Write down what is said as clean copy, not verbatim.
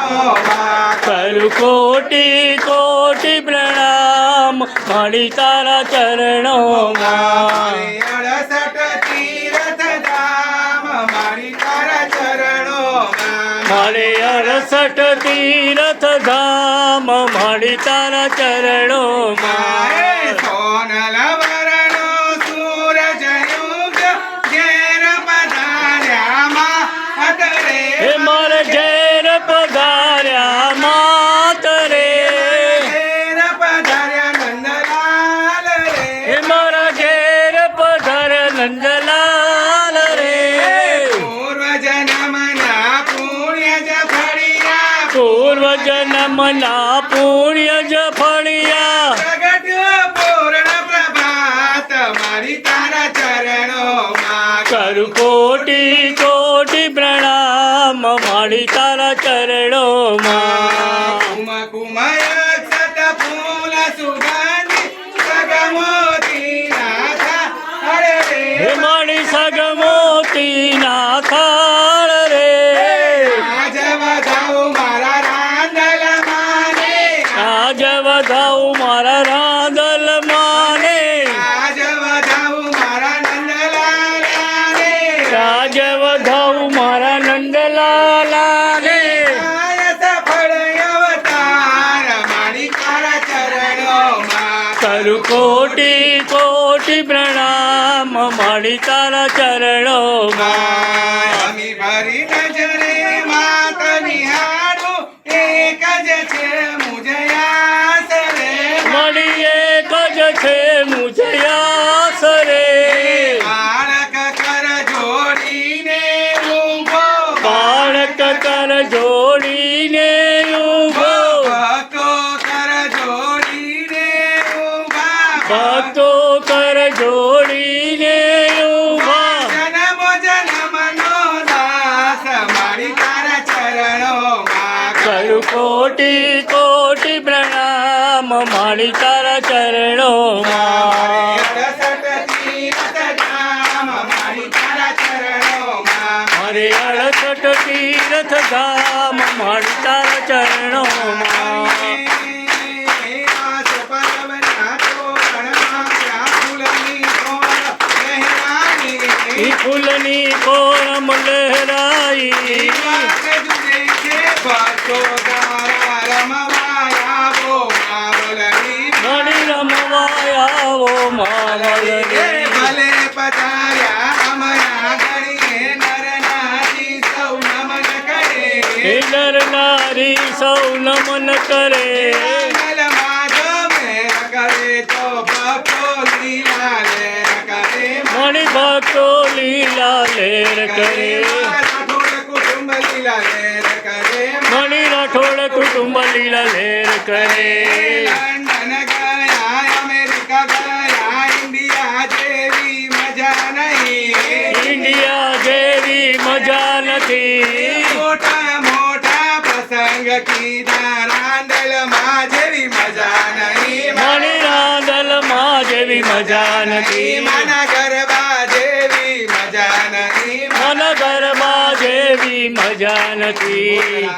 કરું કોટી કોટી પ્રણામ મારી તારા ચરણોમાં. 68 તીર્થ ધામ મારી તારા ચરણોમાં. મારે 68 તીર્થ ધામ મારી તારા ચરણોમાં. સોનલ વરણો સૂરજ યુગ ઘેર પધાર્યા માત રે. હે મારે ઘેર પધાર્યા માત રે. ઘેર પધાર્યા નંદલાલ રે. હે મારા ઘેર પધાર્યા નંદલાલ રે. પૂર્વ જન્મના પુણ્ય જ ફળિયા. પૂર્વ જન્મના પુણ્ય જ ફળિયા. પ્રગટ્યો પૂર્ણ પ્રભાત મારી તારા ચરણોમાં. કરું કોટી કોટી પ્રણામ મારી તારા ચરણોમાં. કુમ કુમય સત ફૂલ સુગંધી સગમોતી નાથા હરે રે. હે મારી સગમોતી ના થાળ રે. આજ વધાવું મારા રાંદલ માને. આજ વધાવું મારા રાંદલ માને. આજ વધાવું મારા નંદલાલાને. આજ વધાવું મારા નંદલાલાને. આયત ફળ અવતાર મારી તારા ચરણોમાં. કરું કોટી કોટી પ્રણામ મારી તારા ચરણોમાં. અમી ભરી નજરે માત નિહાળું એક જ છે મુજયાસ રે. મળી એક જ છે મુજે આસ રે. બાળક કર જોડીને ઊભો. બાળક કર જોડીને ઊભો. ભક્તો કર જોડીને ઊભા. ભક્તો કર જોડીને ઊભા. જન્મો જન્મનો દાસ મારી તારા ચરણોમાં. કરું કોટી કોટી પ્રણામ મારી તારા ચરણોમાં. 68 તીર્થ ધામ મારી તારા ચરણોમાં. મારે 68 તીર્થ ધામ મારી તારા ચરણોમાં. આસ પરવના તોરણમાં ત્યાં ફૂલની તોરણ લહેરાવી. ઈ ફૂલની કોરમ લહેરાઈ. જુદે છે ભક્તો તારા રમવાયા વો માવલની. મળી રમવા આવો માવલને. ભલે પધાર્યા અમારા ઘડીએ નર નારી સૌ નમન કરે. હે નર નારી સૌ નમન કરે. મંગલમાં જો મેર કરે તો ભક્તો લીલા લેર કરે. મણી ભક્તો લીલા લેર કરે. રાઠોડ કુટુંબ લીલા લેર કરે. મણી રાઠોડ કુટુંબ લીલા લેર કરે. લંડન ગયા અમેરિકા ગયા ઇન્ડિયા જેવી મજા નહીં. ઇન્ડિયા જેવી મજા નથી. મોટા મોટા પ્રસંગ કીધા રાંદલમાં જેવી મજા નહીં. મણી રાંદલમાં જેવી મજા નથી. માના ગરબા જેવી મજા નહીં. મન ગરબા જેવી મજા નથી.